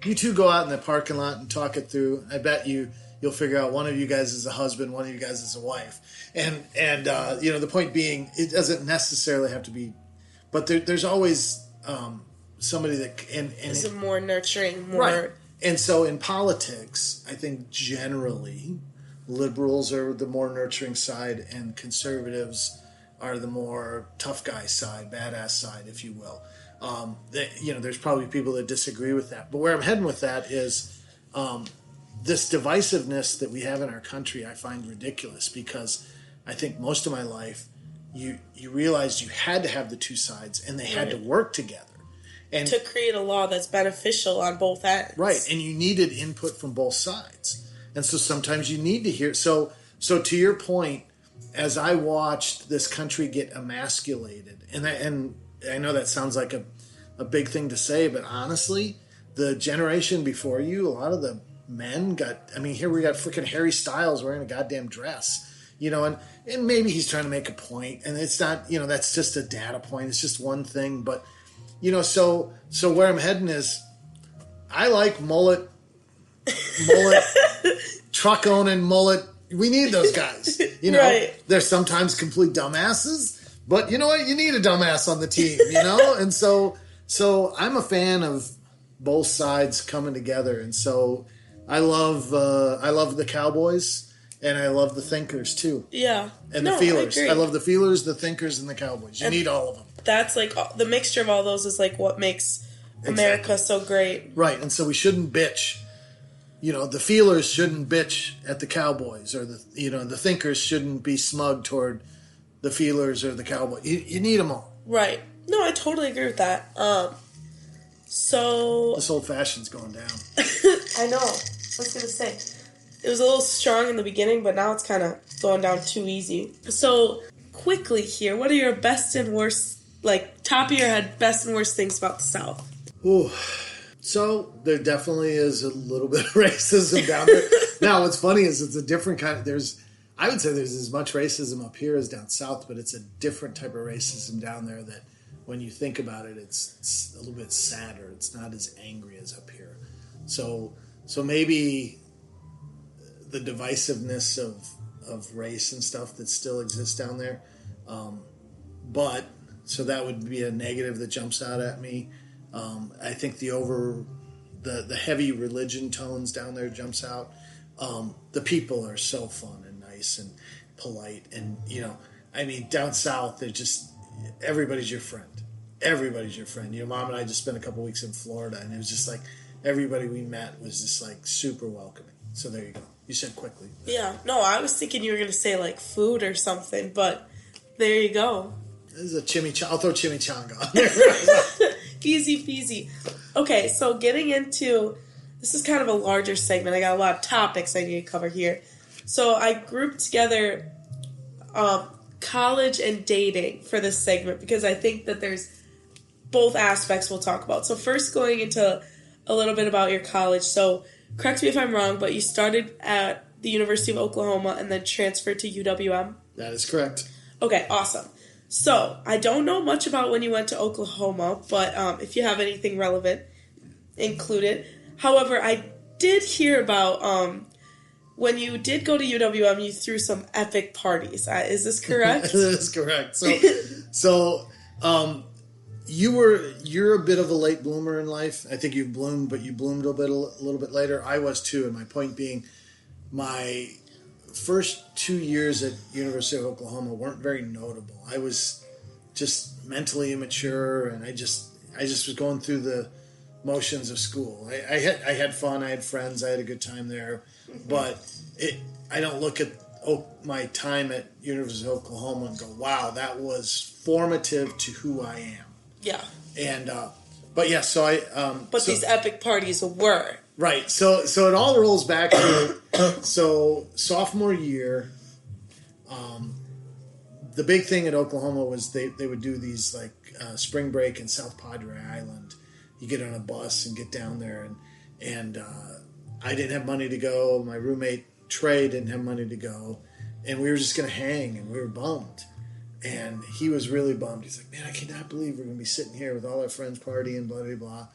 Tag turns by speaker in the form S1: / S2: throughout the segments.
S1: you two go out in the parking lot and talk it through. I bet you'll figure out one of you guys is a husband, one of you guys is a wife. And the point being, it doesn't necessarily have to be, but there's always somebody that
S2: is more nurturing, more
S1: right. And so in politics, I think generally liberals are the more nurturing side, and conservatives are the more tough guy side, badass side, if you will. There's probably people that disagree with that. But where I'm heading with that is this divisiveness that we have in our country I find ridiculous, because I think most of my life you realized you had to have the two sides and they had to work together. And
S2: to create a law that's beneficial on both ends.
S1: Right, and you needed input from both sides. And so sometimes you need to hear... So to your point, as I watched this country get emasculated, and I know that sounds like a big thing to say, but honestly, the generation before you, a lot of the men here we got freaking Harry Styles wearing a goddamn dress, and maybe he's trying to make a point, and it's not, that's just a data point, it's just one thing, but, so where I'm heading is, I like mullet, truck owning mullet. We need those guys.
S2: Right.
S1: They're sometimes complete dumbasses, but you know what? You need a dumbass on the team, And so I'm a fan of both sides coming together. And so I love the Cowboys, and I love the thinkers too.
S2: Yeah.
S1: And the feelers. I love the feelers, the thinkers, and the Cowboys. You need all of them.
S2: That's like the mixture of all those is like what makes America so great.
S1: Right. And so we shouldn't bitch. The feelers shouldn't bitch at the Cowboys, or the thinkers shouldn't be smug toward the feelers or the Cowboys. You need them all.
S2: Right. No, I totally agree with that. So
S1: this old fashioned's going down.
S2: I know. I was gonna say it was a little strong in the beginning, but now it's kind of going down too easy. So quickly here, what are your best and worst, like top of your head, best and worst things about the South?
S1: Ooh. So there definitely is a little bit of racism down there. Now, what's funny is it's a different kind of, I would say there's as much racism up here as down south, but it's a different type of racism down there that when you think about it, it's a little bit sadder. It's not as angry as up here. So maybe the divisiveness of race and stuff that still exists down there. But so that would be a negative that jumps out at me. I think the heavy religion tones down there jumps out. The people are so fun and nice and polite, and down south they're just everybody's your friend. Everybody's your friend. Mom and I just spent a couple weeks in Florida, and it was just like everybody we met was just like super welcoming. So there you go. You said quickly.
S2: Yeah. No, I was thinking you were going to say like food or something, but there you go.
S1: This is a chimichanga. I'll throw chimichanga on there.
S2: Easy peasy. Okay, so getting into... This is kind of a larger segment. I got a lot of topics I need to cover here. So I grouped together college and dating for this segment because I think that there's both aspects we'll talk about. So first going into a little bit about your college. So correct me if I'm wrong, but you started at the University of Oklahoma and then transferred to UWM?
S1: That is correct.
S2: Okay, awesome. So, I don't know much about when you went to Oklahoma, but if you have anything relevant, include it. However, I did hear about when you did go to UWM, you threw some epic parties. Is this correct?
S1: That is correct. So you're a bit of a late bloomer in life. I think you bloomed, but you bloomed a little bit later. I was too, and my point being, my first 2 years at University of Oklahoma weren't very notable. I was just mentally immature, and I just was going through the motions of school. I had fun, I had friends, I had a good time there, but I don't look at my time at University of Oklahoma and go, wow, that was formative to who I am.
S2: Yeah.
S1: And but yeah, so
S2: these epic parties were.
S1: Right. So it all rolls back to sophomore year. The big thing at Oklahoma was they would do these like spring break in South Padre Island. You get on a bus and get down there, and I didn't have money to go. My roommate Trey didn't have money to go, and we were just going to hang, and we were bummed. And he was really bummed. He's like, man, I cannot believe we're going to be sitting here with all our friends partying, blah, blah, blah.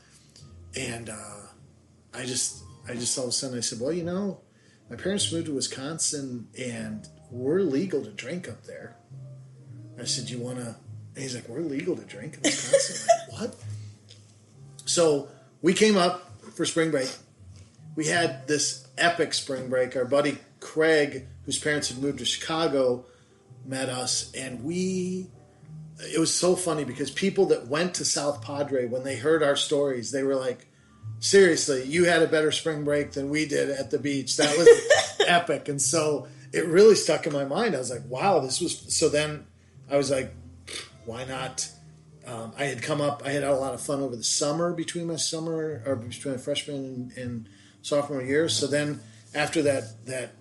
S1: And I just all of a sudden I said, well, my parents moved to Wisconsin and we're legal to drink up there. I said, you want to? And he's like, we're legal to drink in Wisconsin. I'm like, what? So we came up for spring break. We had this epic spring break. Our buddy Craig, whose parents had moved to Chicago, met us, and it was so funny because people that went to South Padre, when they heard our stories, they were like, seriously, you had a better spring break than we did at the beach. That was epic. And so it really stuck in my mind. I was like, wow, this was... So then I was like, why not? I had come up, I had a lot of fun over the summer between my freshman and sophomore year. So then after that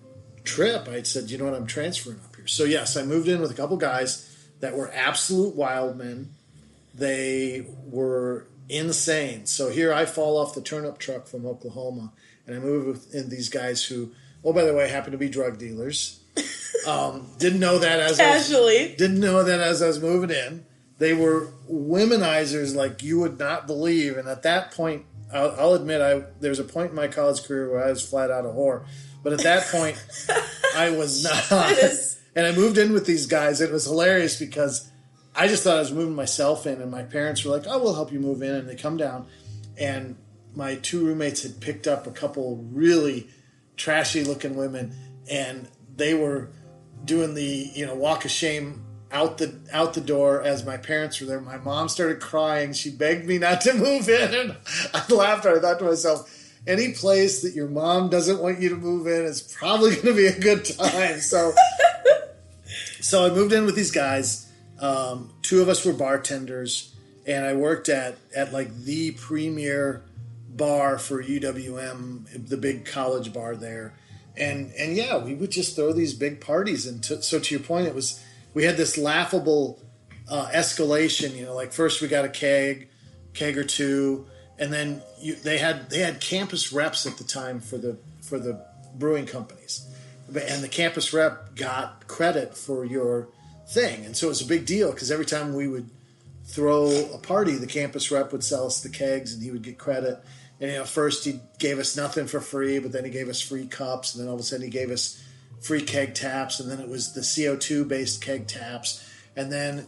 S1: trip, I said, you know what, I'm transferring up here. So yes, I moved in with a couple guys that were absolute wild men. They were insane. So here I fall off the turnip truck from Oklahoma, and I move with these guys who, oh, by the way, happen to be drug dealers. Didn't know that as I was moving in. They were womenizers like you would not believe. And at that point, I'll admit, there was a point in my college career where I was flat out a whore. But at that point, I was not. And I moved in with these guys. It was hilarious because I just thought I was moving myself in. And my parents were like, oh, we'll help you move in. And they come down. And my two roommates had picked up a couple really trashy looking women. And they were doing the walk of shame out the door as my parents were there. My mom started crying. She begged me not to move in, and I laughed. I thought to myself, any place that your mom doesn't want you to move in is probably going to be a good time. So I moved in with these guys. Two of us were bartenders, and I worked at like the premier bar for UWM, the big college bar there. And yeah, we would just throw these big parties. And so to your point, we had this laughable escalation. Like first we got a keg or two, and then they had campus reps at the time for the brewing companies, and the campus rep got credit for your thing, and so it was a big deal because every time we would throw a party, the campus rep would sell us the kegs, and he would get credit. And first he gave us nothing for free, but then he gave us free cups, and then all of a sudden he gave us free keg taps, and then it was the CO2 based keg taps, and then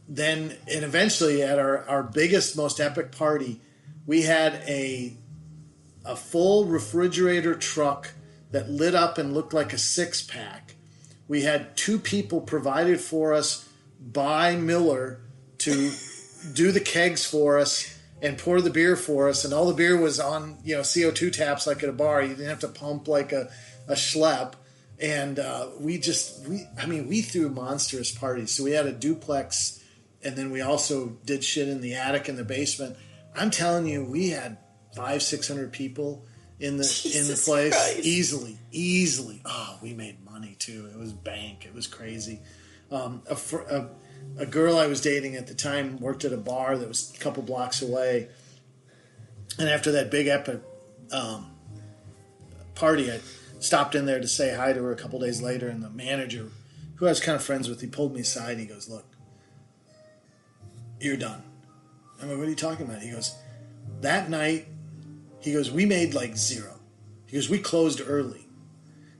S1: eventually at our biggest, most epic party, we had a full refrigerator truck that lit up and looked like a 6-pack. We had 2 people provided for us by Miller to do the kegs for us and pour the beer for us, and all the beer was on CO2 taps like at a bar. You didn't have to pump like a schlep. And we threw monstrous parties. So we had a duplex, and then we also did shit in the attic and the basement. I'm telling you, we had 500-600 people in the place. Christ. Easily. Oh, we made money too. It was bank. It was crazy. A girl I was dating at the time worked at a bar that was a couple blocks away, and after that big epic party, I stopped in there to say hi to her a couple days later, and the manager, who I was kind of friends with, he pulled me aside and he goes, look, you're done. I'm like, what are you talking about? He goes, that night, he goes, we made like zero. He goes, we closed early.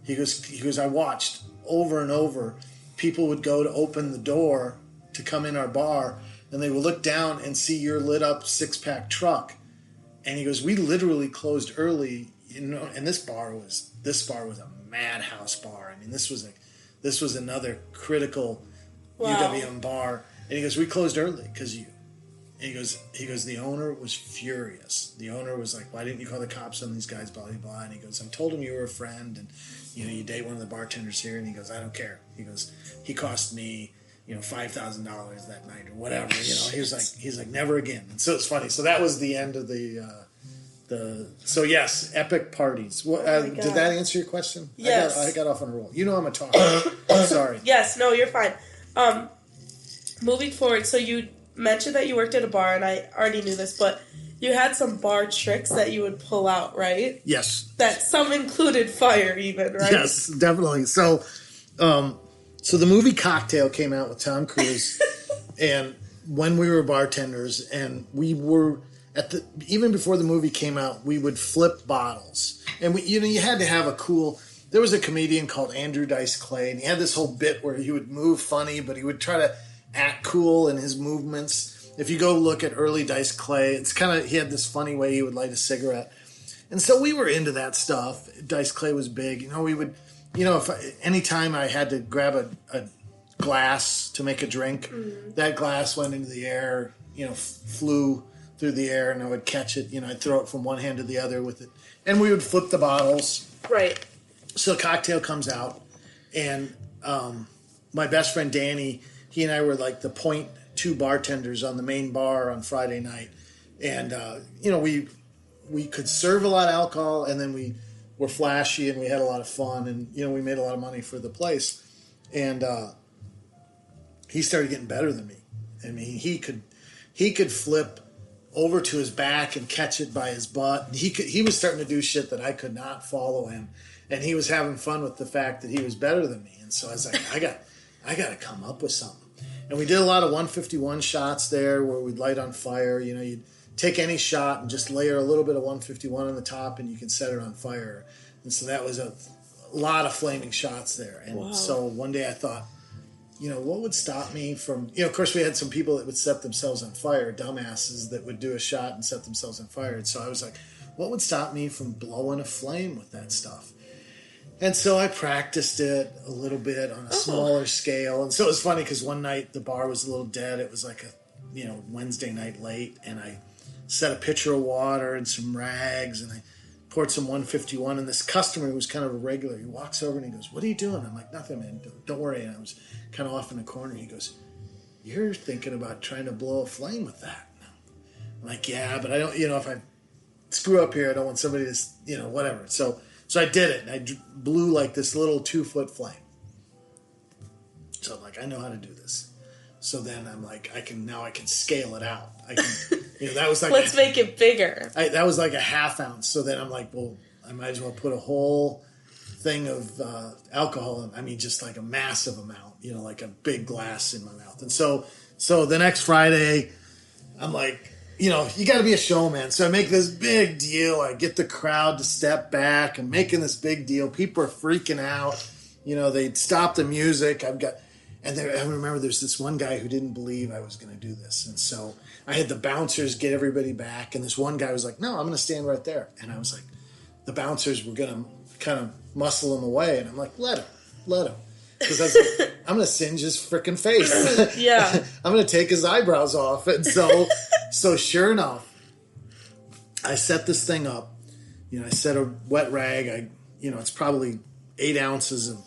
S1: He goes, I watched over and over. People would go to open the door to come in our bar, and they would look down and see your lit up 6-pack truck. And he goes, we literally closed early, and this bar was a madhouse bar. I mean, this was another critical UWM bar. And he goes, we closed early because you. And he goes, the owner was furious. The owner was like, why didn't you call the cops on these guys, blah, blah, blah. And he goes, I told him you were a friend, and you date one of the bartenders here. And he goes, I don't care. He goes, he cost me $5,000 that night or whatever. He's like, never again. And so it's funny. So that was the end of so yes, epic parties. Did that answer your question?
S2: Yes.
S1: I got off on a roll. I'm a talker. Sorry.
S2: Yes, no, you're fine. Moving forward, so you mentioned that you worked at a bar, and I already knew this, but you had some bar tricks that you would pull out, right?
S1: Yes.
S2: That some included fire even, right?
S1: Yes, definitely. So the movie Cocktail came out with Tom Cruise, and when we were bartenders, and we were even before the movie came out, we would flip bottles, and you had to have a cool. There was a comedian called Andrew Dice Clay, and he had this whole bit where he would move funny, but he would try to act cool in his movements. If you go look at early Dice Clay, it's he had this funny way he would light a cigarette. And so we were into that stuff. Dice Clay was big. We would, anytime I had to grab a glass to make a drink, that glass went into the air, flew through the air, and I would catch it. I'd throw it from one hand to the other with it. And we would flip the bottles.
S2: Right.
S1: So the cocktail comes out, and my best friend Danny, he and I were like the point two bartenders on the main bar on Friday night. And, we could serve a lot of alcohol, and then we were flashy, and we had a lot of fun, and, we made a lot of money for the place. And he started getting better than me. I mean, he could flip over to his back and catch it by his butt. He was starting to do shit that I could not follow him. And he was having fun with the fact that he was better than me. And so I was like, I got to come up with something. And we did a lot of 151 shots there where we'd light on fire. You'd take any shot and just layer a little bit of 151 on the top, and you can set it on fire. And so that was a lot of flaming shots there. And so one day I thought, what would stop me from, of course we had some people that would set themselves on fire, dumbasses that would do a shot and set themselves on fire. And so I was like, what would stop me from blowing a flame with that stuff? And so I practiced it a little bit on a smaller scale. And so it was funny because one night the bar was a little dead. It was like a, Wednesday night late. And I set a pitcher of water and some rags, and I poured some 151. And this customer who was kind of a regular, he walks over and he goes, "What are you doing?" I'm like, "Nothing, man. Don't worry." And I was kind of off in the corner. He goes, "You're thinking about trying to blow a flame with that." I'm like, "Yeah, but I don't, if I screw up here, I don't want somebody to, whatever." So I did it, and I blew like this little 2-foot flame. So I'm like, I know how to do this. So then I'm like, I can scale it out. I can, that was like
S2: let's make it bigger.
S1: That was like a half ounce. So then I'm like, well, I might as well put a whole thing of alcohol in. I mean, just like a massive amount, like a big glass in my mouth. And so the next Friday, I'm like, you got to be a showman. So I make this big deal. I get the crowd to step back. I'm making this big deal. People are freaking out. They'd stop the music. I remember there's this one guy who didn't believe I was going to do this. And so I had the bouncers get everybody back. And this one guy was like, "No, I'm going to stand right there." And I was like, the bouncers were going to kind of muscle him away. And I'm like, let him. Because I was like, I'm going to singe his freaking face.
S2: Yeah.
S1: I'm going to take his eyebrows off. And so sure enough, I set this thing up. I set a wet rag. It's probably 8 ounces of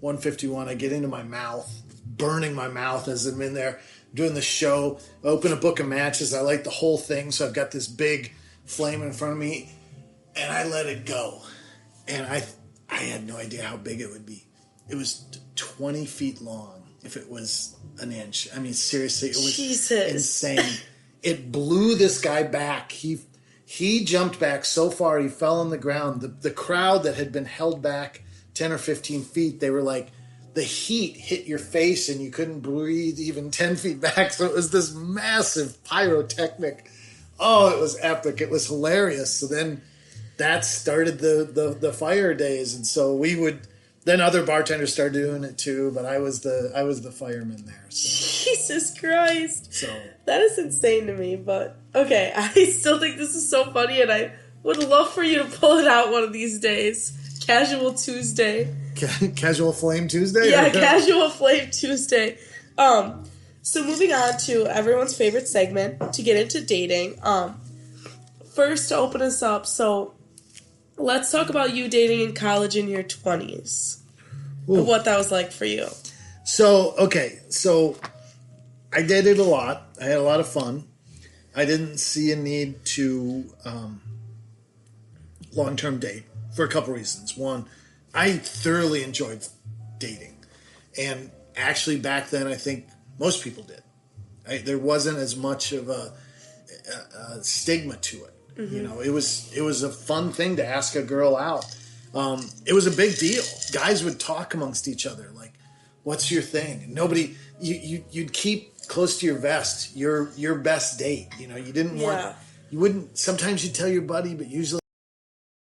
S1: 151. I get into my mouth, burning my mouth as I'm in there doing the show. I open a book of matches. I light the whole thing. So I've got this big flame in front of me, and I let it go. And I had no idea how big it would be. It was 20 feet long if it was an inch. I mean, seriously, it was insane. It blew this guy back. He jumped back so far, he fell on the ground. The crowd that had been held back 10 or 15 feet, they were like, the heat hit your face and you couldn't breathe even 10 feet back. So it was this massive pyrotechnic. Oh, it was epic. It was hilarious. So then that started the fire days. And so then other bartenders started doing it too, but I was the fireman there. So.
S2: Jesus Christ.
S1: So
S2: that is insane to me, but okay, I still think this is so funny, and I would love for you to pull it out one of these days. Casual Tuesday.
S1: Casual Flame Tuesday?
S2: Yeah, Casual Flame Tuesday. So moving on to everyone's favorite segment, to get into dating. First, to open us up, so let's talk about you dating in college in your 20s. Ooh. And what that was like for you.
S1: So I dated a lot. I had a lot of fun. I didn't see a need to long-term date for a couple reasons. One, I thoroughly enjoyed dating. And actually back then I think most people did. There wasn't as much of a stigma to it. Mm-hmm. It was a fun thing to ask a girl out. It was a big deal. Guys would talk amongst each other like, "What's your thing?" You'd keep close to your vest your best date. You didn't want you wouldn't. Sometimes you tell your buddy, but usually